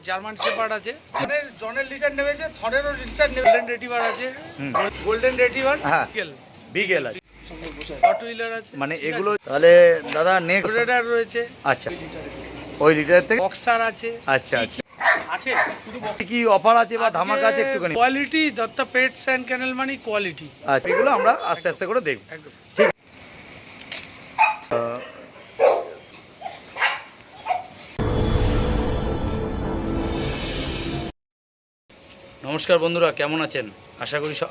German shepherd আছে, জনের litre নেমেছে, থরেরও লিটার নেবে, গোল্ডেন রিট্রিভার আছে, গোল্ডেন রিট্রিভার, বিগেল আছে, হট হুইলার আছে, মানে এগুলো তাহলে দাদা নেক্সট রেডার রয়েছে। আচ্ছা, ওই লিটার থেকে বক্সার আছে। আচ্ছা আচ্ছা, আছে শুধু কি অফার আছে বা ধামাকা আছে একটুখানি? কোয়ালিটি দত্তা পেটস এন্ড ক্যানেল মানে কোয়ালিটি। আচ্ছা, এগুলো আমরা আস্তে আস্তে করে দেখব। একদম ঠিক। নমস্কার বন্ধুরা, কেমন আছেন?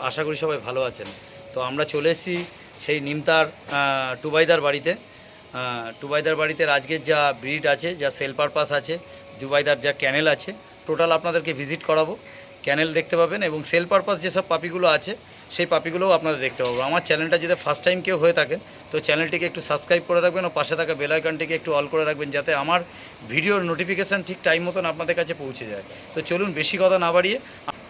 আশা করি সবাই ভালো আছেন। তো আমরা চলে এসেছি সেই নিমতার টুবাইদার বাড়িতে। টুবাইদার বাড়িতে আজকের যা ব্রিড আছে, যা সেল পারপাস আছে, টুবাইদার যা ক্যানেল আছে, টোটাল আপনাদেরকে ভিজিট করাবো। ক্যানেল দেখতে পাবেন এবং সেল পারপাস যেসব পাপিগুলো আছে সেই পাপিগুলোও আপনাদের দেখতে পাবো। আমার চ্যানেলটা যদি ফার্স্ট টাইম কেউ হয়ে থাকেন তো চ্যানেলটিকে একটু সাবস্ক্রাইব করে রাখবেন ও পাশে থাকা বেল আইকনটিকে একটু অল করে রাখবেন, যাতে আমার ভিডিওর নোটিফিকেশান ঠিক টাইম মতন আপনাদের কাছে পৌঁছে যায়। তো চলুন বেশি কথা না বাড়িয়ে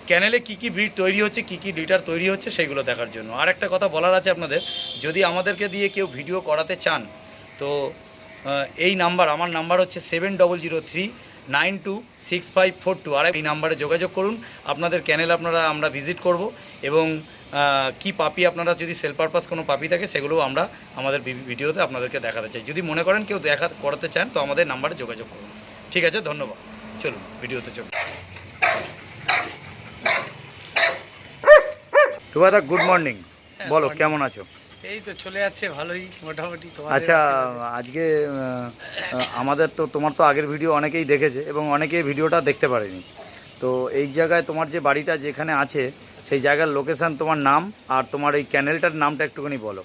ক্যানেলে কী কী ব্রিড তৈরি হচ্ছে, কী কী লিটার তৈরি হচ্ছে সেগুলো দেখার জন্য। আর একটা কথা বলার আছে আপনাদের, যদি আমাদেরকে দিয়ে কেউ ভিডিও করাতে চান তো এই নাম্বার, আমার নাম্বার হচ্ছে 7003926542, আর এই নাম্বারে যোগাযোগ করুন। আপনাদের ক্যানেল আমরা ভিজিট করব এবং কি পাপি আপনারা যদি সেল পারপাস কোনো পাপি থাকে সেগুলোও আমরা আমাদের ভিডিওতে আপনাদেরকে দেখাতে চাই। যদি মনে করেন কেউ করাতে চান তো আমাদের নাম্বারে যোগাযোগ করুন। ঠিক আছে, ধন্যবাদ। চলুন ভিডিওতে চলুন। টুবাইদা, গুড মর্নিং। বলো কেমন আছো? এই তো চলে যাচ্ছে ভালোই মোটামুটি। আচ্ছা, আজকে আমাদের তো তোমার তো আগের ভিডিও অনেকেই দেখেছে এবং অনেকেই ভিডিওটা দেখতে পারেনি। তো এই জায়গায় তোমার যে বাড়িটা যেখানে আছে সেই জায়গার লোকেশান, তোমার নাম আর তোমার এই ক্যানেলটার নামটা একটুখানি বলো।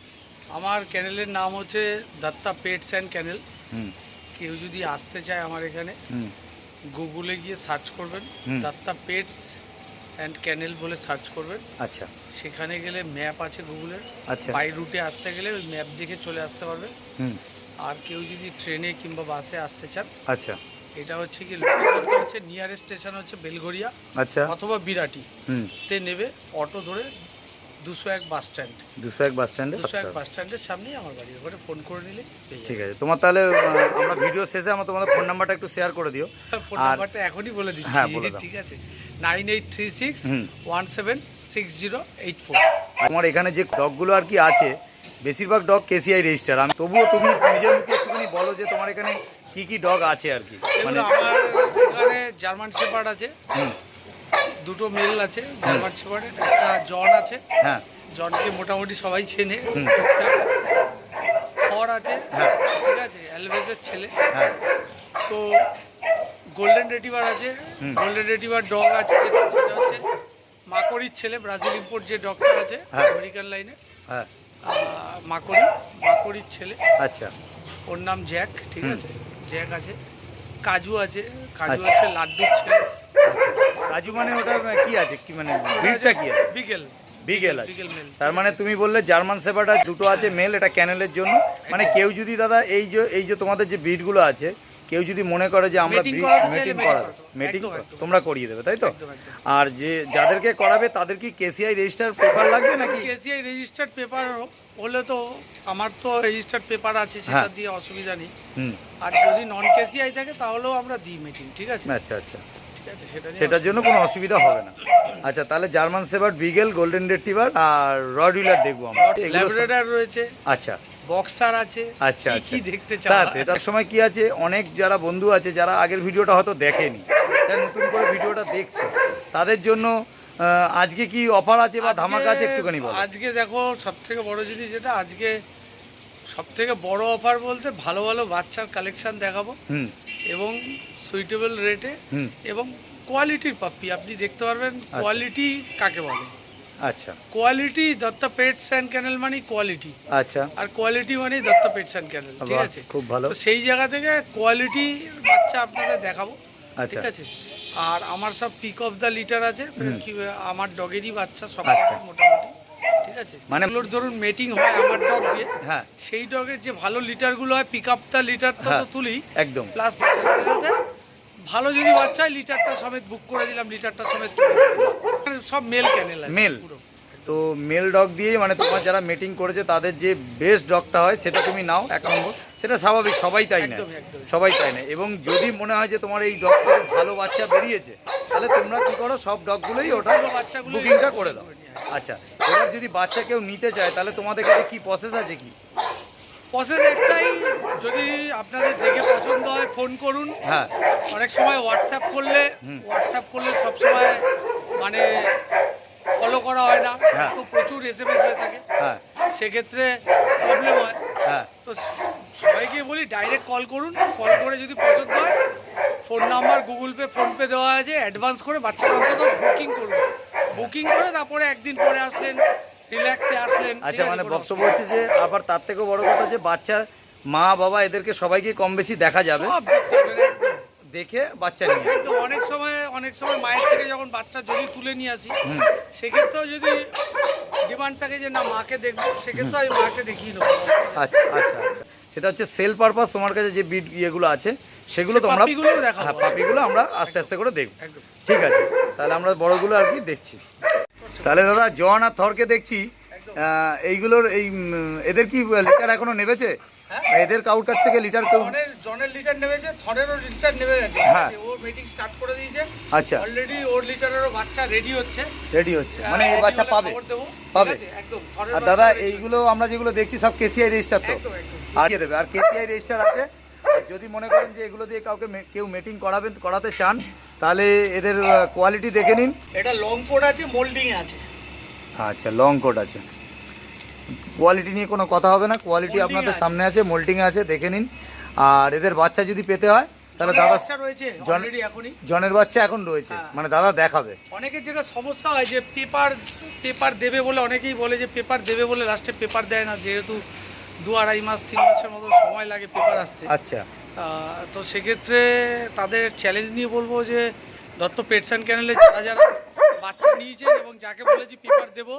আমার ক্যানেলের নাম হচ্ছে দত্তা পেটস অ্যান্ড ক্যানেল। কেউ যদি আসতে চায় আমার এখানে গুগলে গিয়ে সার্চ করবেন, দত্তা পেটস অ্যান্ড ক্যানেল বলে সার্চ করবেন। আচ্ছা, সেখানে গেলে ম্যাপ আছে গুগলের। আচ্ছা, বাই রুটে আসতে গেলে ওই ম্যাপ দেখে চলে আসতে পারবেন। আর কেউ যদি ট্রেনে কিংবা বাসে আসতে চান, আচ্ছা, এটা হচ্ছে কি লোকেশনটা হচ্ছে নিয়ারেস্ট স্টেশন হচ্ছে বেলঘরিয়া, আচ্ছা, অথবা বিরাটি তে নেবে অটো ধরে 201 বাস স্ট্যান্ড, 201 বাস স্ট্যান্ডে, 201 বাস স্ট্যান্ডের সামনেই আমার বাড়ি। ওখানে ফোন করে নিলে পেয়ে যাবেন। ঠিক আছে। তোমার তাহলে আমরা ভিডিও শেষে আমার তোমাদের ফোন নাম্বারটা একটু শেয়ার করে দিও। ফোন নাম্বারটা এখনই বলে দিচ্ছি। হ্যাঁ, বলে দাও। ঠিক আছে, 9836176084। আমার এখানে যে ডগগুলো আর কি আছে বেশিরভাগ ডগ কেসিআই রেজিস্টার। আমি তবুও তুমি নিজের মুখে একটুখানি বলো যে তোমার এখানে কি কি ডগ আছে আর কি। মানে আমার এখানে জার্মান শেপার্ড আছে, দুটো মেল আছে জার্মান শেপার্ডের, একটা জন আছে। হ্যাঁ, জনকে মোটামুটি সবাই চেনে। থর আছে, ঠিক আছে, অ্যালভেজের ছেলে। তো গোল্ডেন রিট্রিভার আছে, গোল্ডেন রিট্রিভার ডগ আছে, সেটা হচ্ছে মাকড়ির ছেলে, ব্রাজিল ইম্পোর্ট যে ডগটা আছে আমেরিকান লাইনে, মাকড়ির ছেলে। আচ্ছা, ওর নাম জ্যাক, ঠিক আছে, জ্যাক আছে। কাজু আছে, কাজু আছে লাড্ডুর ছেলে। কাজু মানে ওটা কি আছে, কি মানে ব্রিডটা কি আছে? বিগেল, বিগেল আছে। তার মানে তুমি বললে জার্মান শেপার্ড আর দুটো আছে মেল, এটা ক্যানেলের জন্য। মানে কেউ যদি দাদা এই যে তোমাদের যে ব্রিডগুলো আছে, কেউ যদি মনে করে যে আমরা মেটিং তোমরা করিয়ে দেবে, তাই তো? আর যে যাদেরকে করাবে তাদের কি কেসিআই রেজিস্টার পেপার লাগবে নাকি? কেসিআই রেজিস্টার্ড পেপার হলে তো, আমার তো রেজিস্টার্ড পেপার আছে, সেটা দিয়ে অসুবিধা নেই। আর যদি নন কেসিআই থাকে তাহলেও আমরা দিই মিটিং, ঠিক আছে? আচ্ছা আচ্ছা, সেটার জন্য কোনো অসুবিধা হবে না। আচ্ছা, তাহলে জার্মান শেপার্ড, বিগেল, গোল্ডেন রিট্রিভার আর রড হুইলার দেখবো আমরা। ল্যাব্রাডর রয়েছে, আচ্ছা, বক্সার আছে। আচ্ছা আচ্ছা, কি দেখতে চাও? এটার সময় কি আছে, অনেক যারা বন্ধু আছে যারা আগের ভিডিওটা হয়তো দেখেনি, নতুন করে ভিডিওটা দেখছে, তাদের জন্য আজকে কি অফার আছে বা ধামাকা আছে একটুখানি বলো। আজকে দেখো সবথেকে বড় জিনিস যেটা, আজকে সবথেকে বড় অফার বলতে ভালো ভালো বাচ্চার কালেকশন দেখাবো এবং সুইটেবল রেটে এবং কোয়ালিটির পাপ্পি আপনি দেখতে পারবেন। কোয়ালিটি কাকে বলে? আচ্ছা, কোয়ালিটি দত্তা পেটস অ্যান্ড ক্যানেল মানে কোয়ালিটি। আচ্ছা, আর কোয়ালিটি মানে দত্তা পেটস অ্যান্ড ক্যানেল, ঠিক আছে? খুব ভালো। তো সেই জায়গা থেকে কোয়ালিটি বাচ্চা আপনাদের দেখাবো, ঠিক আছে? আর আমার সব পিক অফ দ্য লিটার আছে, আমার ডগেরই বাচ্চা সব মোটামুটি, ঠিক আছে? মানে ধরুন মেটিং হয় আমার ডগ দিয়ে, সেই ডগের যে ভালো লিটারগুলো হয়, পিক আপ দ্য লিটারটা তো তুলি একদম, প্লাস তার সাথে সাথে ভালো যদি বাচ্চা হয় লিটারটা সমেত বুক করে দিলাম, লিটারটা সমেত। সব মেল ক্যানেল আছে, মেল পুরো তো মেল ডগ দিয়েই মানে তোমার যারা মিটিং করেছে তাদের যে বেস্ট ডগটা হয় সেটা তুমি নাও 1 নম্বর, সেটা স্বাভাবিক, সবাই তাই না, সবাই তাই না। এবং যদি মনে হয় যে তোমার এই ডগ থেকে ভালো বাচ্চা বেরিয়েছে, তাহলে তোমরা কী করো, সব ডগগুলোই ওটা বুকিংটা করে দাও। আচ্ছা, এবার যদি বাচ্চা কেউ নিতে চায় তাহলে তোমাদের কাছে কী প্রসেস আছে? কি প্রসেস একটাই, যদি আপনাদের দেখে পছন্দ হয় ফোন করুন। হ্যাঁ, অনেক সময় হোয়াটসঅ্যাপ করলে সবসময় মানে ফলো করা হয় না, তো প্রচুর SMS হয়ে থাকে, হ্যাঁ, সেক্ষেত্রে প্রবলেম হয়। হ্যাঁ, তো সবাইকে বলি ডাইরেক্ট কল করুন, কল করে যদি পছন্দ হয়, phone number, Google pay, PhonePe দেওয়া আছে, অ্যাডভান্স করে বাচ্চাটা অন্তত বুকিং করুন। বুকিং করে তারপরে একদিন পরে আসলেন, রিল্যাক্সে আসলেন। আচ্ছা, মানে বক্তব্য হচ্ছে যে আবার তার থেকেও বড় কথা যে বাচ্চা মা বাবা এদেরকে সবাইকে কম বেশি দেখা যাবে, সব দেখতে হবে, একদম। দেখে বাচ্চা নিয়ে। একদম, অনেক সময় মায়ের থেকে যখন বাচ্চা যদি তুলে নিয়ে আসি, সেক্ষেত্রেও যদি ডিমান্ড থাকে যে না মাকে দেখবো, সেক্ষেত্রে আমি মাকে দেখিয়ে নেবো। আচ্ছা আচ্ছা আচ্ছা, সেটা হচ্ছে সেল পারপাস। তোমার কাছে যে বিট ইয়েগুলো আছে সেগুলো তোমরা, হ্যাঁ, পাপিগুলো আমরা আস্তে আস্তে করে দেখব। ঠিক আছে, তাহলে আমরা বড়গুলো আর কি দেখছি। তাহলে দাদা জন আর থরকে দেখছি, এইগুলোর এদের কি লিটার এখনো নেবেছে? এদের কাউর কাছ থেকে লিটার জনের লিটার নেবেছে, থরেরও লিটার নেবে গেছে। হ্যাঁ, ও মিটিং স্টার্ট করে দিয়েছে। আচ্ছা, অলরেডি ওর লিটারেরও বাচ্চা রেডি হচ্ছে, মানে এই বাচ্চা পাবে একদম। আর দাদা এইগুলো আমরা যেগুলো দেখছি সব কেসিআই রেজিস্টার তো, আর দেবে, আর কেসিআই রেজিস্টার আছে। যদি মনে করেন যে এগুলো দিয়ে কেউ মিটিং করাতে চান, তাহলে এদের কোয়ালিটি দেখে নিন। এটা লং কোট আছে, মোল্ডিং আছে। আচ্ছা, লং কোট আছে, কোয়ালিটি নিয়ে কোনো কথা হবে না, কোয়ালিটি আপনাদের সামনে আছে, মোল্টিং আছে, দেখে নিন। আর এদের বাচ্চা যদি পেতে হয় তাহলে দাদা জনের বাচ্চা এখন রয়েছে, মানে দাদা দেখাবে। অনেকের যেটা সমস্যা হয় যে পেপার দেবে বলে, অনেকেই বলে যে পেপার দেবে বলে লাস্টে পেপার দেয় না, যেহেতু 2-2.5 মাস 3 মাসের মতো সময় লাগে পেপার আসতে। আচ্ছা, তো সেক্ষেত্রে তাদের চ্যালেঞ্জ নিয়ে বলবো যে দত্ত পেটস অ্যান্ড ক্যানেলে যারা বাচ্চা নিয়েছেন এবং যাকে বলেছি পেপার দেবো,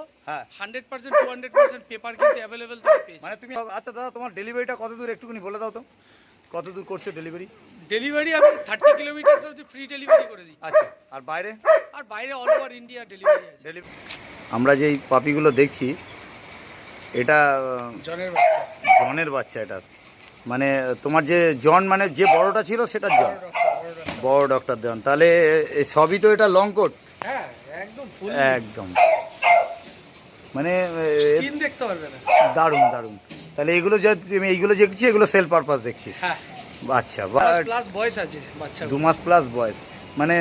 100% 200% পেপার কিন্তু অ্যাভেলেবেল তারা পেয়েছে। মানে তুমি, আচ্ছা দাদা তোমার ডেলিভারিটা কত দূর একটুখানি বলে দাও তো, কত দূর করছো ডেলিভারি? আমি 30 কিলোমিটার অবধি ফ্রি ডেলিভারি করে দিচ্ছি। আচ্ছা, আর বাইরে অল ওভার ইন্ডিয়া ডেলিভারি আছে। আমরা যেই পাপিগুলো দেখছি, এটা জনের বাচ্চা। এটা মানে তোমার যে জন, মানে যে বড়টা ছিল সেটা জন, বড় ডক্টর জন। তাহলে সবই তো এটা লং কোট, হ্যাঁ একদম একদম, মানে স্কিন দেখতে পারবে না, দারুণ দারুণ। তাহলে এইগুলো যে এইগুলো দেখছি, এগুলো সেল পারপাস দেখছি। হ্যাঁ, আচ্ছা, প্লাস বয়স আছে বাচ্চা, 2 মাস প্লাস বয়স। মানে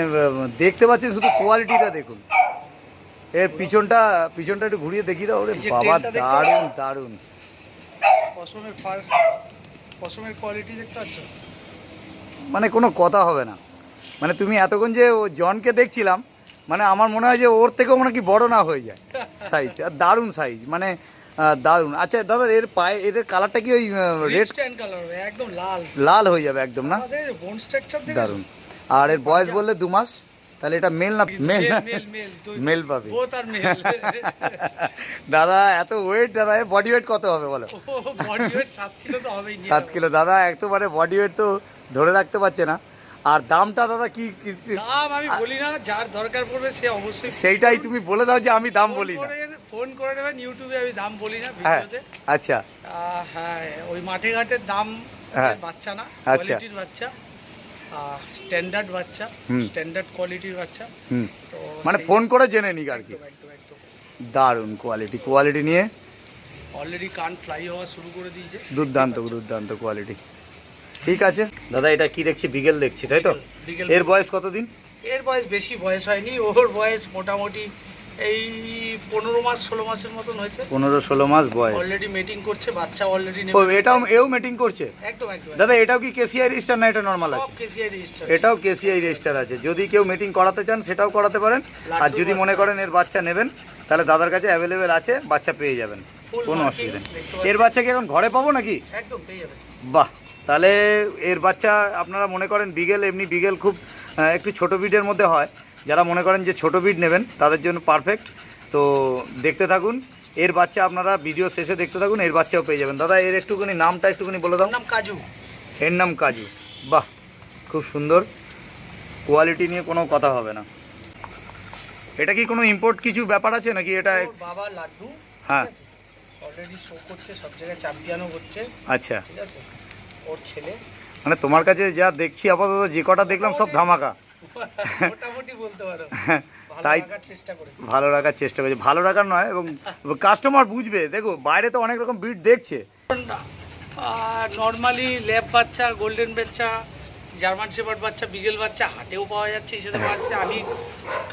দেখতে পাচ্ছেন, শুধু কোয়ালিটিটা দেখুন। এর পিছনটা একটু ঘুরিয়ে দেখিয়ে দাও। ওরে বাবা, দারুণ দারুণ। পশমের কোয়ালিটি দেখতে পাচ্ছ, মানে কোনো কথা হবে না। মানে তুমি এতক্ষণ যে ও জনকে দেখছিলাম, মানে আমার মনে হয় যে ওর থেকেও মানে কি বড় না হয়ে যায় সাইজ, আর দারুণ সাইজ, মানে দারুণ। আচ্ছা দাদা, এর পায়ে এদের কালারটা কি ওই রেড কালার, একদম লাল হয়ে যাবে একদম, না? বোন স্ট্রাকচার দারুণ। আর এর বয়স বললে 2 মাস, তাহলে এটা মেল না মেল পাবে? দাদা এত ওয়েট, দাদা বডি ওয়েট কত হবে বলো? 7 কিলো দাদা, একেবারে বডি ওয়েট তো ধরে রাখতে পারছে না। আর দামটা দাদা কি? দাম আমি বলি না, যার দরকার পড়বে সে অবশ্যই সেইটাই তুমি বলে দাও যে আমি দাম বলি না। ফোন করে নেবেন, ইউটিউবে আমি দাম বলি না ভিডিওতে। আচ্ছা, হ্যাঁ, ওই মাঠে ঘাটের দাম বাচ্চা না, কোয়ালিটির বাচ্চা, স্ট্যান্ডার্ড বাচ্চা, স্ট্যান্ডার্ড কোয়ালিটির বাচ্চা। তো মানে ফোন করে জেনে নিক আর কি। দারুণ কোয়ালিটি নিয়ে অলরেডি কান ফ্লাই হওয়া শুরু করে দিয়েছে। দুর্দান্ত কোয়ালিটি। ঠিক আছে দাদা, এটা কি দেখছি? বিগেল দেখছি, তাই তো? এর বয়স কতদিন? এর বয়স বেশি বয়স হয়নি, ওর বয়স মোটামুটি এই 15 মাস 16 মাসের মতন হয়েছে। 15-16 মাস বয়স, অলরেডি মিটিং করছে, বাচ্চা অলরেডি নেবে। এও মিটিং করছে? একদম। দাদা এটাও কি কেসিআই রেজিস্টার না এটা নরমাল আছে? সব কেসিআই রেজিস্টার। এটাও কেসিআই রেজিস্টার আছে। যদি কেউ মিটিং করাতে চান সেটাও করাতে পারেন। আর যদি মনে করেন এর বাচ্চা নেবেন, তাহলে দাদার কাছে অ্যাভেলেবেল আছে, বাচ্চা পেয়ে যাবেন, কোনো অসুবিধা নেই। এর বাচ্চা কি এখন ঘরে পাবো নাকি? একদম পেয়ে যাবেন। বাহ, তাহলে এর বাচ্চা আপনারা মনে করেন বিগেল, এমনি বিগেল খুব একটু ছোটো বিডের মধ্যে হয়, যারা মনে করেন যে ছোটো বিড নেবেন তাদের জন্য পারফেক্ট। তো দেখতে থাকুন, এর বাচ্চা আপনারা ভিডিও শেষে দেখতে থাকুন, এর বাচ্চাও পেয়ে যাবেন। দাদা এর একটুখানি নামটা একটুখানি বলে দাও। নাম কাজু। এর নাম কাজু। বাহ, খুব সুন্দর, কোয়ালিটি নিয়ে কোনো কথা হবে না। এটা কি কোনো ইম্পোর্ট কিছু ব্যাপার আছে নাকি এটা? ওর বাবা লাড্ডু, হ্যাঁ, অলরেডি শো করছে, সব জায়গায় চ্যাম্পিয়নও করছে। আচ্ছা, ঠিক আছে, ওর ছেলে। মানে তোমার কাছে যা দেখছি আপাতত যে কটা দেখলাম সব ধামাকা। মোটামুটি বলতে পারো, তাই রাখার চেষ্টা করেছি। ভালো রাখার চেষ্টা করছি, ভালো রাখার নয়, এবং কাস্টমার বুঝবে। দেখো বাইরে তো অনেক রকম ব্রিড দেখছে। নর্মালি ল্যাব বাচ্চা, গোল্ডেন বাচ্চা, জার্মান শেপার্ড বাচ্চা, বিগেল বাচ্চা হাটেও পাওয়া যাচ্ছে, এসে পাওয়া যাচ্ছে। আমি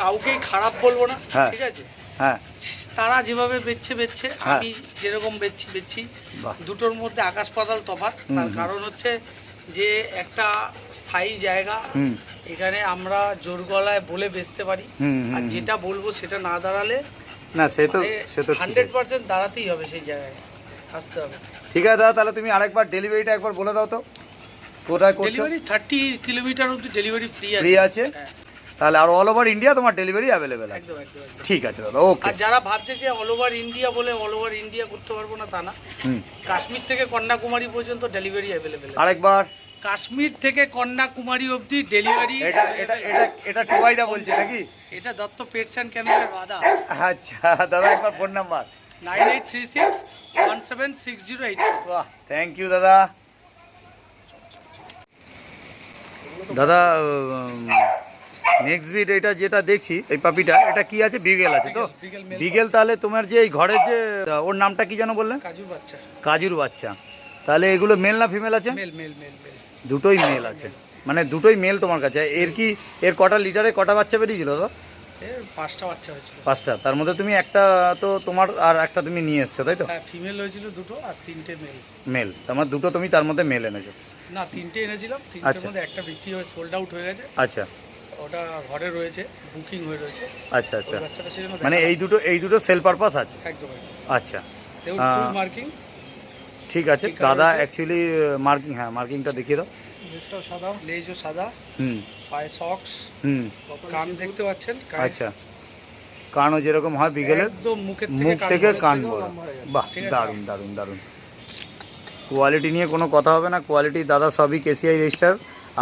কাউকেই খারাপ বলবো না, হ্যাঁ, ঠিক আছে? হ্যাঁ, তারা যেভাবে বেচছে, হ্যাঁ, আমি যেরকম বেচছি, বাহ, দুটোর মধ্যে আকাশ পাতাল তফাৎ। তার কারণ হচ্ছে যে একটা স্থায়ী জায়গা, এখানে আমরা জোর গলায় বলে বেচতে পারি, আর যেটা বলবো সেটা না দাঁড়ালে না, সে তো 100% দাঁড়াতেই হবে, সেই জায়গায় আসতে হবে। ঠিক আছে দাদা, তাহলে তুমি আরেকবার ডেলিভারিটা একবার বলে দাও তো, কোথায় করছো? ডেলিভারি 30 কিলোমিটার অবধি ডেলিভারি ফ্রি আছে। ফ্রি আছে? হ্যাঁ, তাহলে আর অল ওভার ইন্ডিয়া তোমার ডেলিভারি অ্যাভেলেবেল আছে? একদম একদম একদম। ঠিক আছে দাদা, ওকে। আর যারা ভাবছে যে অল ওভার ইন্ডিয়া বলে অল ওভার ইন্ডিয়া করতে পারবো না, তা না। কাশ্মীর থেকে কন্যাকুমারী পর্যন্ত ডেলিভারি অ্যাভেলেবেল আছে। আরেকবার, কাশ্মীর থেকে কন্যাকুমারী অবধি ডেলিভারি। এটা এটা এটা এটা টুবাইদা বলছে নাকি? এটা দত্ত পেটস অ্যান্ড ক্যানেলের বাধা। আচ্ছা দাদা, একবার ফোন নাম্বার। 9836176084। বাহ, থ্যাংক ইউ দাদা। দাদা নেক্সট বিট এটা যেটা দেখছি, এই পাপিটা, এটা কি আছে? বিগেল আছে তো? বিগেল। তাহলে তোমার যে এই ঘরের যে ওর নামটা কি যেন বললেন? কাজুর বাচ্চা। কাজুর বাচ্চা। তাহলে এগুলো মেল না ফিমেল আছে? Male male male male. দুটোই মেল আছে, মানে দুটোই মেল তোমার কাছে। এর কটা লিটারে কটা বাচ্চা বেরিয়েছিল তো? এর 5টা বাচ্চা হয়েছিল। 5টা, তার মধ্যে তুমি একটা তো তোমার আর একটা তুমি নিয়ে এসছো, তাই তো? হ্যাঁ, ফিমেল হয়েছিল দুটো আর 3টে মেল। মেল, তোমার দুটো তুমি তার মধ্যে মেল এনেছো? না, 3টে এনেছিলাম, 3টের আচ্ছা, মধ্যে একটা বিক্রি হয়ে সোল্ড আউট হয়ে গেছে। আচ্ছা, ওটা ঘরে রয়েছে, বুকিং হয়ে রয়েছে। আচ্ছা, আচ্ছা, ওই বাচ্চাটা সেজন্য মানে এই দুটো সেল পারপাস আছে? একদম একদম। আচ্ছা, দেখুন ফুল মার্কিং। ঠিক আছে ঠিক দাদা, আছে। অ্যাকচুয়ালি মার্কিং, হ্যাঁ মার্কিংটা দেখিয়ে দাও। লেজটাও সাদা, লেজও সাদা, পায়ে সক্স, কান দেখতে পাচ্ছেন। আচ্ছা, কানও যেরকম হয় বিগেলের, একদম মুখ থেকে কান বড়। বাহ, ঠিক আছে। দারুণ দারুণ দারুণ। কোয়ালিটি নিয়ে কোনো কথা হবে না, কোয়ালিটি দাদা সবই কেসিআই রেজিস্টার।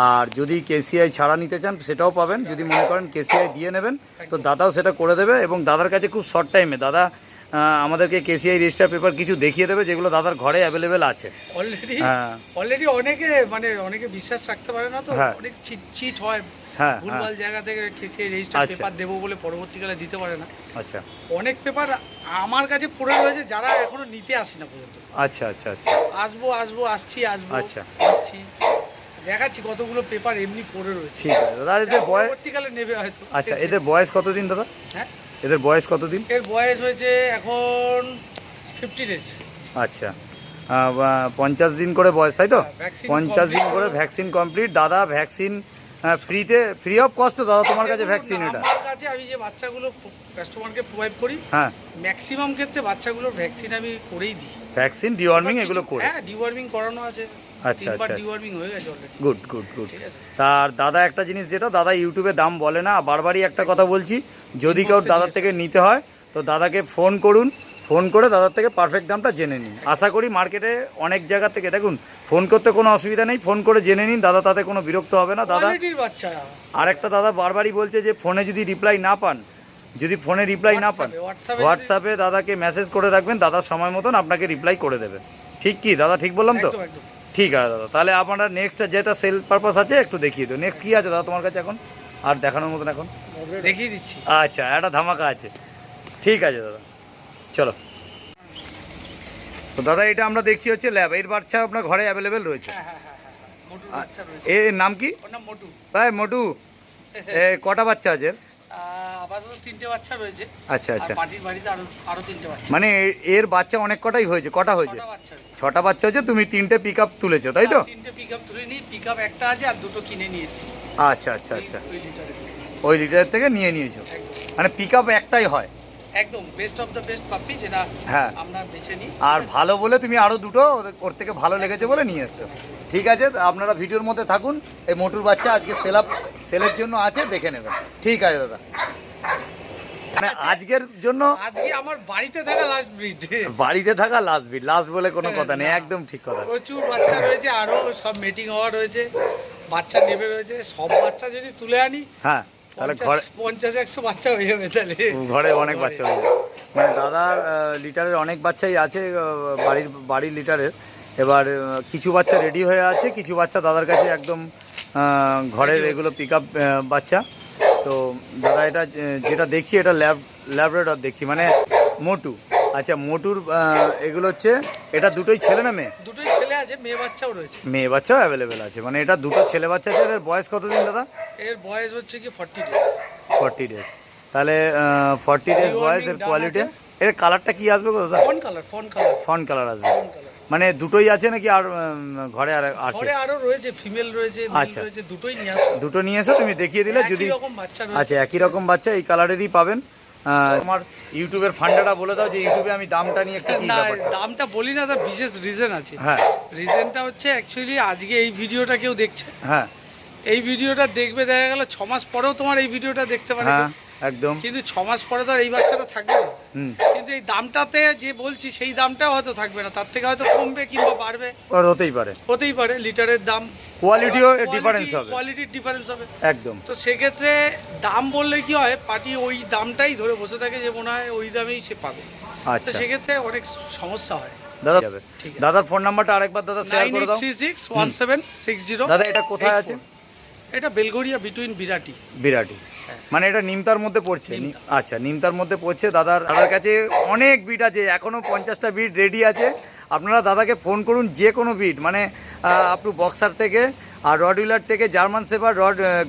আর যদি কেসিআই ছাড়া নিতে চান সেটাও পাবেন, যদি মনে করেন কেসিআই দিয়ে নেবেন তো দাদাও সেটা করে দেবে। এবং দাদার কাছে খুব শর্ট টাইমে দাদা আমাদেরকে কেসিআই রেজিস্টার পেপার কিছু দেখিয়ে দেবে, যেগুলো দাদার ঘরে অ্যাভেলেবেল আছে অলরেডি। অনেকে বিশ্বাস রাখতে পারে না তো, হ্যাঁ, অনেক চিট হয়। হ্যাঁ, ভুলভাল জায়গা থেকে কেসিআই রেজিস্টার পেপার দেবো বলে পরবর্তীকালে দিতে পারে না। আচ্ছা, অনেক পেপার আমার কাছে পড়ে রয়েছে, যারা এখনো নিতে আসি না পর্যন্ত। আচ্ছা, আচ্ছা, আচ্ছা, আসবো, আসছি। আচ্ছা, দেখাচ্ছি কতগুলো পেপার এমনি পড়ে রয়েছে। ঠিক আছে দাদা। এদের বয়স পরবর্তীকালে নেবে হয়তো। আচ্ছা, এদের বয়স কতদিন দাদা? হ্যাঁ, এদের বয়স কতদিন? এর বয়স হয়েছে এখন 50 ডেজ। আচ্ছা, 50 দিন করে বয়স, তাই তো? vaccine 50 দিন complete করে ভ্যাকসিন কমপ্লিট। দাদা ভ্যাকসিন ফ্রি অফ কস্ট দাদা তোমার কাছে ভ্যাকসিন? এটা আমার কাছে আমি যে বাচ্চাগুলো কাস্টমারকে প্রোভাইড করি, হ্যাঁ, ম্যাক্সিমাম ক্ষেত্রে বাচ্চাগুলোর ভ্যাকসিন আমি করেই দিই। ভ্যাকসিন ডিওয়ার্মিং এগুলো করে? হ্যাঁ, ডিওয়ার্মিং করানো আছে। আচ্ছা, আচ্ছা, ডিওয়ার্মিং হয়ে গেছে অলরেডি। Good good good. ঠিক আছে। তার দাদা একটা জিনিস, যেটা দাদা ইউটিউবে দাম বলে না, বারবারই একটা কথা বলছি, যদি কেউ দাদার থেকে নিতে হয় তো দাদাকে ফোন করুন, ফোন করে দাদার থেকে পারফেক্ট দামটা জেনে নিন। আশা করি মার্কেটে অনেক জায়গা থেকে, দেখুন ফোন করতে কোনো অসুবিধা নেই, ফোন করে জেনে নিন, দাদা তাতে কোনো বিরক্ত হবে না। দাদা বাচ্চা আর একটা দাদা বারবারই বলছে যে ফোনে যদি রিপ্লাই না পান, হোয়াটসঅ্যাপে দাদাকে মেসেজ করে রাখবেন, দাদা সময় মতন আপনাকে রিপ্লাই করে দেবে। ঠিক কি দাদা, ঠিক বললাম তো? ঠিক আছে দাদা, তাহলে আপনারা নেক্সট যেটা সেল পারপাস আছে একটু দেখিয়ে দিও। নেক্সট কী আছে দাদা তোমার কাছে এখন আর দেখানোর মতন? এখন দেখিয়ে দিচ্ছি। আচ্ছা, একটা ধামাকা আছে। ঠিক আছে দাদা, চলো। তো দাদা এটা আমরা দেখছি হচ্ছে ল্যাব, এর বাচ্চা আপনার ঘরে অ্যাভেলেবেল রয়েছে? হ্যাঁ, মোটু বাচ্চা রয়েছে। এর নাম কি? ওর নাম মোটু। ভাই মোটু, কটা বাচ্চা আছে? আপাতত 3টে বাচ্চা রয়েছে। আচ্ছা, আচ্ছা, পার্টির বাড়িতে আরো 3টে বাচ্চা। মানে এর বাচ্চা অনেক কটাই হয়েছে? কটা হয়েছে? 6টা বাচ্চা হয়েছে। তুমি 3টে পিক আপ তুলেছো, তাই তো? 3টে পিক আপ তুলে নিই, পিক আপ একটা আছে আর দুটো কিনে নিয়ে এসেছি। আচ্ছা, আচ্ছা, আচ্ছা, ওই লিটারের থেকে নিয়ে নিয়েছো, মানে পিক আপ একটাই হয়? একদম বেস্ট অফ দ্য বেস্ট পাপি, যেটা হ্যাঁ আমরা বেছে নিই। আর ভালো বলে তুমি আরো দুটো ওর থেকে ভালো লেগেছে বলে নিয়ে এসছো। ঠিক আছে, আপনারা ভিডিওর মধ্যে থাকুন। এই মোটুর বাচ্চা আজকে সেলের জন্য আছে, দেখে নেবেন। ঠিক আছে দাদা, মানে আজকের জন্য আজকে আমার বাড়িতে থাকা লাস্ট ব্রিড। বাড়িতে থাকা লাস্ট ব্রিড, লাস্ট বলে কোনো কথা নেই, একদম ঠিক কথা। প্রচুর বাচ্চা রয়েছে, আরো সব মিটিং হওয়া রয়েছে, বাচ্চা নেবে রয়েছে। সব বাচ্চা যদি তুলে আনি, হ্যাঁ, তাহলে ঘরে 50-100 বাচ্চা হয়ে যাবে তাহলে ঘরে অনেক বাচ্চা হয়ে যাবে। মানে দাদার লিটারের অনেক বাচ্চাই আছে বাড়ির লিটারের। এবার কিছু বাচ্চা রেডি হয়ে আছে, কিছু বাচ্চা দাদার কাছে একদম ঘরের এগুলো পিক আপ বাচ্চা। তো দাদা এটা যেটা দেখছি এটা ল্যাবরেটর দেখছি, মানে মোটু। আচ্ছা, মোটুর এগুলো হচ্ছে, এটা দুটোই ছেলে না মেয়ে? দুটোই ছেলে আছে, মেয়ে বাচ্চাও রয়েছে। মেয়ে বাচ্চাও অ্যাভেলেবেল আছে, মানে এটা দুটো ছেলে বাচ্চা আছে। এদের বয়স কতদিন দাদা? এর বয়স হচ্ছে কি 40 ডেজ। 40 ডেজ। তাহলে 40 ডেজ বয়স। এর কোয়ালিটি, এর কালারটা কি আসবে দাদা? ফন কালার আসবে। মানে দুটোই আছে নাকি আর ঘরে আর আছে? ঘরে আরো রয়েছে, ফিমেল রয়েছে, মেল রয়েছে, দুটোই নিয়ে আসো। দুটো নিয়ে এসে তুমি দেখিয়ে দিলে যদি। আচ্ছা, একই রকম বাচ্চা এই কালারেরই পাবেন। তোমার ইউটিউবের ফান্ডাটা বলে দাও যে ইউটিউবে আমি দামটা নিয়ে একটু কি ব্যাপার। দামটা বলি না, তার বিশেষ রিজন আছে। হ্যাঁ, রিজনটা হচ্ছে অ্যাকচুয়ালি আজকে এই ভিডিওটা কেউ দেখছে, হ্যাঁ, এই ভিডিওটা দেখবে, দেখা গেল 6 মাস পরেও তোমার এই ভিডিওটা দেখতে পারে। হ্যাঁ, একদম। কিন্তু 6 মাস পরে তো আর এই বাচ্চাটা থাকবে না। কিন্তু এই দামটাতে যে বলছি সেই দামটাও হয়তো থাকবে না, তার থেকে হয়তো কমবে কিংবা বাড়বে, হতেই পারে। লিটারের দাম, কোয়ালিটিও ডিফারেন্স হবে, কোয়ালিটির ডিফারেন্স হবে একদম। তো সেক্ষেত্রে দাম বললে কি হয়, পার্টি ওই দামটাই ধরে বসে থাকে যে মনে হয় ওই দামেই সে পাবে। আচ্ছা, তো সেক্ষেত্রে অনেক সমস্যা হয়। দাদা যাবে, দাদার ফোন নাম্বারটা আরেকবার দাদা শেয়ার করে দাও। 98361760। দাদা এটা কোথায় আছে? এটা বেলঘরিয়া বিটুইন বিরাটি। মানে এটা নিমতার মধ্যে পড়ছে? আচ্ছা, নিমতার মধ্যে পড়ছে। দাদার কাছে অনেক বিট আছে, এখনও 50টা বিট রেডি আছে। আপনারা দাদাকে ফোন করুন, যে কোনো বিট, মানে আপনি বক্সার থেকে আর রড উইলার থেকে জার্মান শেপার্ড,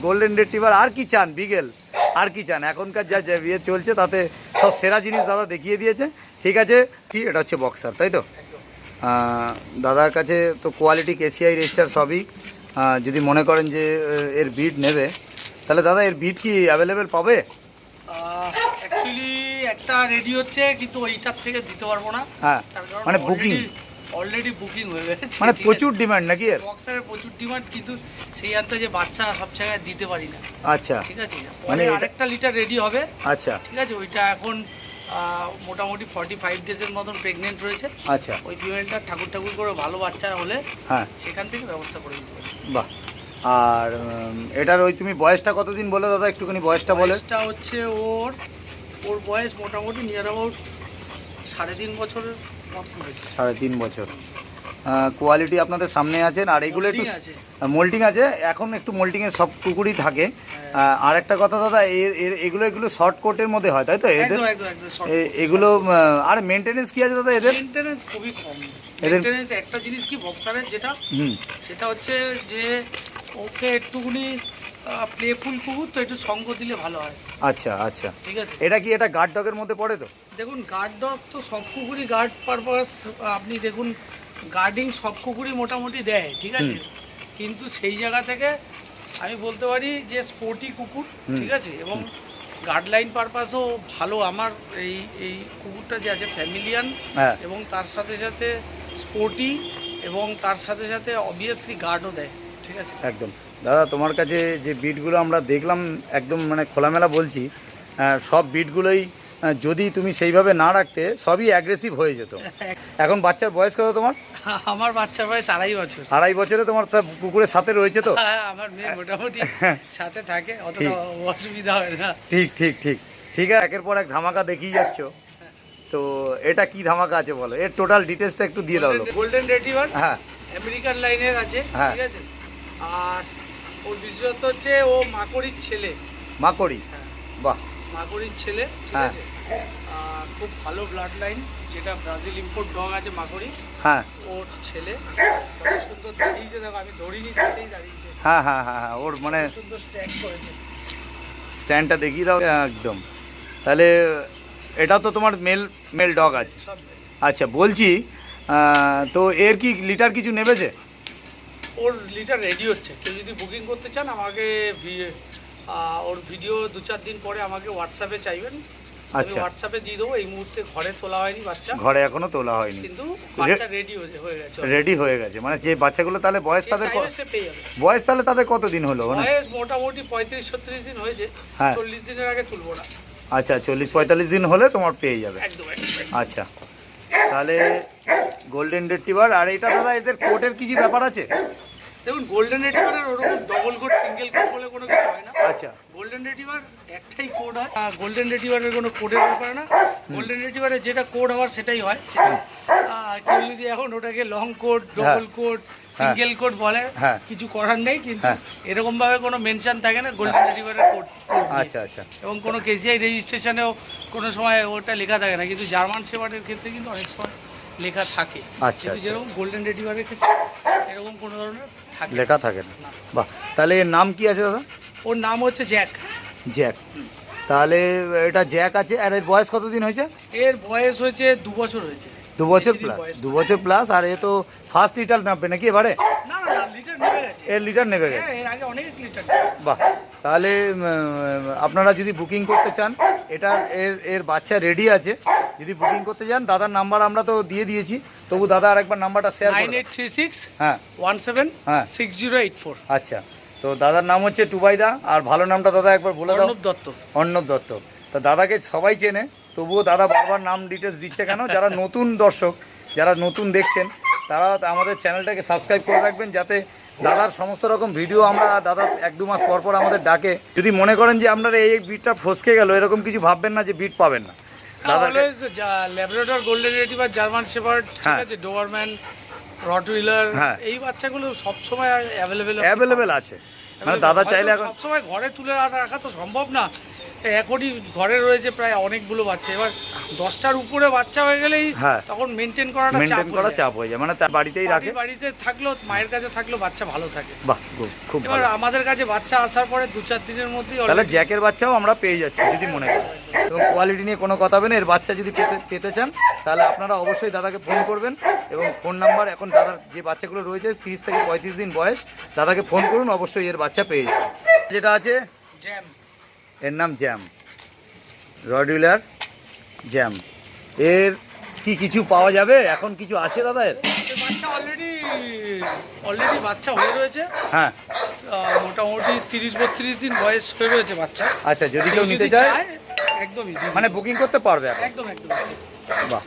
গোল্ডেন রিট্রিভার, আর কি চান, বিগেল, আর কি চান, এখনকার যা ইয়ে চলছে তাতে সব সেরা জিনিস দাদা দেখিয়ে দিয়েছে। ঠিক আছে, ঠিক, এটা হচ্ছে বক্সার, তাই তো? দাদার কাছে তো কোয়ালিটি, কেসিআই রেজিস্টার সবই। যদি মনে করেন যে এর বিট নেবে, তাহলে দাদা এর বিট কি অ্যাভেলেবেল পাবে? অ্যাকচুয়ালি একটা রেডি হচ্ছে, কিন্তু ওইটার থেকে দিতে পারবো না। হ্যাঁ, মানে বুকিং অলরেডি বুকিং হয়ে গেছে, মানে প্রচুর ডিমান্ড নাকি এর? বক্সারের প্রচুর ডিমান্ড, কিন্তু সেই আনতে যে বাচ্চা সব জায়গায় দিতে পারি না। আচ্ছা, ঠিক আছে, মানে আরেকটা লিটার রেডি হবে। আচ্ছা, ঠিক আছে, ওইটা এখন মোটামুটি 45 ডেজের মতন প্রেগনেন্ট রয়েছে। আচ্ছা, ওই ফিমেলটা ঠাকুর করে ভালো বাচ্চা হলে হ্যাঁ সেখান থেকে ব্যবস্থা করে দিতে পারি। বাহ। আর এটার ওই তুমি বয়সটা কতদিন বলে দাদা, একটুখানি বয়সটা বলে। বয়সটা হচ্ছে ওর বয়স মোটামুটি নিয়ার অ্যাবাউট 3.5 বছরের মতন হয়েছে। 3.5 বছর। কোয়ালিটি আপনাদের সামনে আছেন। আর এগুলো একটু মোল্টিং আছে, এখন একটু মোল্টিংয়ে সব কুকুরই থাকে। আর একটা কথা দাদা, এগুলো শর্ট কোটের মধ্যে হয়, তাই তো এদের? এগুলো আর মেনটেনেন্স কি আছে দাদা এদের? মেনটেনেন্স খুবই কম। মেনটেনেন্স একটা জিনিস কি বক্সারের যেটা, সেটা হচ্ছে যে ওকে একটুখানি প্লেফুল কুকুর তো একটু সঙ্গ দিলে ভালো হয়। আচ্ছা, আচ্ছা, ঠিক আছে। এটা কি এটা গার্ড ডগের মধ্যে পড়ে? তো দেখুন, গার্ড ডগ তো সব কুকুরই গার্ড পারপাস, আপনি দেখুন গার্ডিং সব কুকুরই মোটামুটি দেয়, ঠিক আছে। কিন্তু সেই জায়গা থেকে আমি বলতে পারি যে স্পোর্টি কুকুর, ঠিক আছে, এবং গার্ডলাইন পারপাসও ভালো। আমার এই কুকুরটা যে আছে ফ্যামিলিয়ান, এবং তার সাথে সাথে স্পোর্টি, এবং তার সাথে সাথে অবভিয়াসলি গার্ডও দেয়, ঠিক আছে। একদম। দাদা তোমার কাছে যে বিটগুলো আমরা দেখলাম, একদম মানে খোলামেলা বলছি, সব বিটগুলোই যদি তুমি সেইভাবে না রাখতে সবই অ্যাগ্রেসিভ হয়ে যেত। এখন বাচ্চার বয়স কত তোমার? আমার বাচ্চার বয়স 2.5 বছর। 2.5 বছরে তোমার সব কুকুরের সাথে রয়েছে তো? হ্যাঁ, আমার মেয়ে মোটামুটি সাথে থাকে, অতটা অসুবিধা হয় না। ঠিক ঠিক ঠিক ঠিক আছে। একের পর এক ধামাকা দেখিয়ে যাচ্ছ, তো এটা কি ধামাকা আছে বলো, এর টোটাল ডিটেলসটা একটু দিয়ে দাও। গোল্ডেন রিট্রিভার, হ্যাঁ, আমেরিকান লাইনের আছে, ঠিক আছে। আর ওর বিশেষত্ব হচ্ছে ও মাকড়ির ছেলে। মাকড়ি? বাহ, মাকড়ির ছেলে, ঠিক আছে। খুব ভালো ব্লাড লাইন, যেটা ব্রাজিল ইম্পোর্ট ডগ আছে মাকড়ি, হ্যাঁ, ওর ছেলে। কত সুন্দর দাঁড়িয়েছে, দেখো আমি ধরিনি, তাতেই দাঁড়িয়েছে। হ্যাঁ হ্যাঁ হ্যাঁ, ওর মানে সুন্দর স্ট্যান্ড করেছে, স্ট্যান্ডটা দেখিয়ে দাও একদম। তাহলে এটা তো তোমার মেল ডগ আছে? আচ্ছা, বলছি তো এর কি লিটার কিছু নেবেছে? ওর লিটার রেডি হচ্ছে, কেউ যদি বুকিং করতে চান আমাকে ওর ভিডিও 2-4 দিন পরে আমাকে হোয়াটসঅ্যাপে চাইবেন। আচ্ছা, হোয়াটসঅ্যাপে দিয়ে দেবো। এই মুহূর্তে ঘরে তোলা হয়নি বাচ্চা, ঘরে এখনো তোলা হয়নি, কিন্তু বাচ্চা রেডি হয়ে গেছে। মানে যে বাচ্চাগুলো তাহলে বয়স তাহলে তাদের কতদিন হলো? বয়স মোটামুটি 35-36 দিন হয়েছে। 40 দিনের আগে তুলবো না। আচ্ছা, 40-45 দিন হলে তোমার পেয়ে যাবে। একদম। আচ্ছা, তাহলে গোল্ডেন রিট্রিভার। আর এটা দাদা এদের কোটের কিছু ব্যাপার আছে? দেখুন গোল্ডেন রিট্রিভারের ওরকম ডবল কোড সিঙ্গেল কোড বলে কোনো কিছু হয় না। আচ্ছা, গোল্ডেন রিট্রিভার একটাই কোড হয়। গোল্ডেন রিট্রিভারের কোনো কোডের ব্যাপার না। গোল্ডেন রিট্রিভারের যেটা কোড হওয়ার সেটাই হয়। সেটা কেউ যদি এখন ওটাকে long coat, double coat, single quote বলে, কিছু করার নেই। কিন্তু এরকম ভাবে কোনো মেনশন থাকে না গোল্ডেন রিট্রিভারের কোড। আচ্ছা আচ্ছা। এবং কোনো কেসিআই রেজিস্ট্রেশনেও কোনো সময় ওটা লেখা থাকে না, কিন্তু জার্মান শেপার্ডের ক্ষেত্রে কিন্তু অনেক সময় লেখা থাকে। আচ্ছা, কিন্তু যেরকম গোল্ডেন রিট্রিভারের ক্ষেত্রে এরকম কোনো ধরনের লেখা থাকে না। বাহ, তাহলে এর নাম কি আছে দাদা? ওর নাম হচ্ছে জ্যাক। জ্যাক। তাহলে এটা জ্যাক আছে। আর এর বয়স কতদিন হয়েছে? এর বয়স হয়েছে 2 বছর হয়েছে। 2 বছর প্লাস। 2 বছর প্লাস। আর এ তো ফার্স্ট লিটার নামবে নাকি এবারে? না না, লিটার নেমে গেছে। এর লিটার নেমে গেছে। হ্যাঁ, এর আগে অনেক লিটার। বাহ, তাহলে আপনারা যদি বুকিং করতে চান, এটা এর বাচ্চা রেডি আছে। যদি বুকিং করতে চান, দাদার নাম্বার আমরা তো দিয়ে দিয়েছি, তবু দাদা আরেকবার নাম্বারটা শেয়ার করুন। 9836 হ্যাঁ 176084। আচ্ছা, তো দাদার নাম হচ্ছে টুবাইদা। আর ভালো নামটা দাদা একবার বলে দাও। অর্ণব দত্ত। অর্ণব দত্ত। তো দাদাকে সবাই চেনে, তবুও দাদা বারবার নাম ডিটেলস দিচ্ছে কেন? যারা নতুন দর্শক, যারা নতুন দেখছেন, তারা আমাদের চ্যানেলটাকে সাবস্ক্রাইব করে রাখবেন, যাতে দাদার সমস্ত রকম ভিডিও আমরা দাদা 1-2 মাস পর পর আমাদের ডাকে। যদি মনে করেন যে আপনারা এই বিটটা ফসকে গেল, এরকম কিছু ভাববেন না যে বিট পাবেন না। Always Labrador, golden retriever, German shepherd, ঠিক আছে, ডোবারম্যান, রটউইলার, এই বাচ্চাগুলো সব সময় অ্যাভেলেবেল আছে। মানে দাদা চাইলে এখন সব সময় ঘরে তুলে রাখা তো সম্ভব না। এখনই ঘরে রয়েছে প্রায় অনেকগুলো বাচ্চা। এবার 10টার উপরে বাচ্চা হয়ে গেলেই তখন মেনটেন করা চাপ হয়ে যায়। মানে তার বাড়িতেই রাখে, বাড়িতে থাকলো, মায়ের কাছে থাকলো, বাচ্চা ভালো থাকে। বাহ, খুব এবার ভালো। আমাদের কাছে বাচ্চা আসার পরে 2-4 দিনের মধ্যেই তাহলে জ্যাকের বাচ্চাও আমরা পেয়ে যাচ্ছি যদি মনে করেন। এবং কোয়ালিটি নিয়ে কোনো কথা হবে না। এর বাচ্চা যদি পেতে চান, তাহলে আপনারা অবশ্যই দাদাকে ফোন করবেন। এবং ফোন নাম্বার, এখন দাদার যে বাচ্চাগুলো রয়েছে 30 থেকে 35 দিন বয়স, দাদাকে ফোন করুন, অবশ্যই এর বাচ্চা পেয়ে যাবেন। যেটা আছে জ্যাম, এর নাম জ্যাম, রডউইলার জ্যাম। এর কি কিছু পাওয়া যাবে? এখন কিছু আছে দাদা? এর বাচ্চা অলরেডি বাচ্চা হয়ে রয়েছে। হ্যাঁ, মোটামুটি 30-32 দিন বয়স হয়ে রয়েছে বাচ্চা। আচ্ছা, যদি কেউ নিতে চায় একদমই মানে বুকিং করতে পারবে এখন? একদম একদম। বাহ,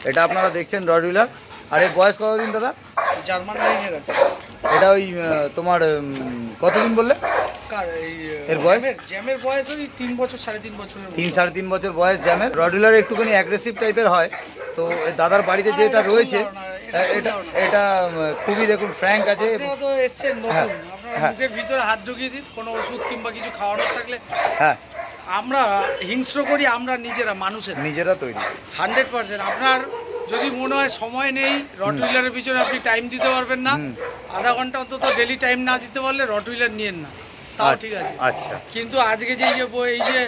এটা আপনারা দেখছেন রডউইলার। আর এর বয়স কতদিন দাদা? জার্মান লাইনের আছে। এটা ওই তোমার কতদিন বললে এর বয়স? জ্যামের বয়স ওই 3 বছর 3.5 বছরের। 3-3.5 বছর বয়স জ্যামের। রডউইলার একটুখানি অ্যাগ্রেসিভ টাইপের হয়। তো দাদার বাড়িতে যেটা রয়েছে, এটা খুবই দেখুন ফ্র্যাঙ্ক আছে। আপনারা তো এসছেন নতুন, আপনারা মুখের ভিতরে হাত ঢুকিয়ে দিন, কোনো ওষুধ কিংবা কিছু খাওয়ানোর থাকলে। হ্যাঁ, আমরা হিংস্র করি, আমরা নিজেরা তৈরি 100%। আপনার যদি মনে হয় সময় নেই, রটউইলারের পিছনে আপনি টাইম দিতে পারবেন না, আধা ঘন্টা অন্তত ডেলি টাইম না দিতে পারলে রটউইলার নিয়েন না, তাও ঠিক আছে। আচ্ছা, কিন্তু আজকে যে এই যে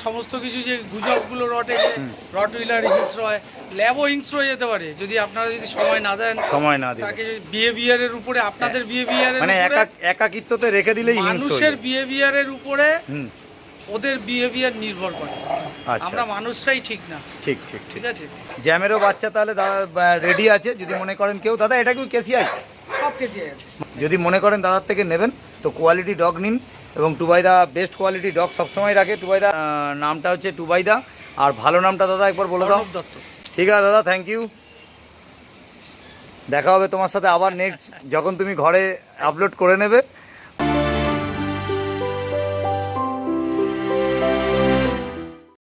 সমস্ত কিছু যে গুজবগুলো রটে, যে রটউইলার হিংস্র হয়, ল্যাবও হিংস্র হয়ে যেতে পারে যদি আপনারা যদি সময় না দেন, তাকে বিহেভিয়ারের উপরে, আপনাদের বিহেভিয়ারের মানে একাকিত্বতে রেখে দিলেই মানুষের বিহেভিয়ারের উপরে ওদের বিহেভিয়ার নির্ভর করে। আমরা মানুষরাই ঠিক না। ঠিক ঠিক ঠিক আছে। জ্যামেরও বাচ্চা তাহলে দাদা রেডি আছে, যদি মনে করেন কেউ। দাদা এটা কি কেসিআই? সব কেসিআই আছে। যদি মনে করেন দাদার থেকে নেবেন, তো কোয়ালিটি ডগ নিন। এবং টুবাইদা বেস্ট কোয়ালিটি ডগ সবসময় রাখে। টুবাইদা নামটা হচ্ছে টুবাইদা। আর ভালো নামটা দাদা একবার বলে দাও। অর্ণব দত্ত। ঠিক আছে দাদা, থ্যাংক ইউ। দেখা হবে তোমার সাথে আবার নেক্সট, যখন তুমি ঘরে আপলোড করে নেবে।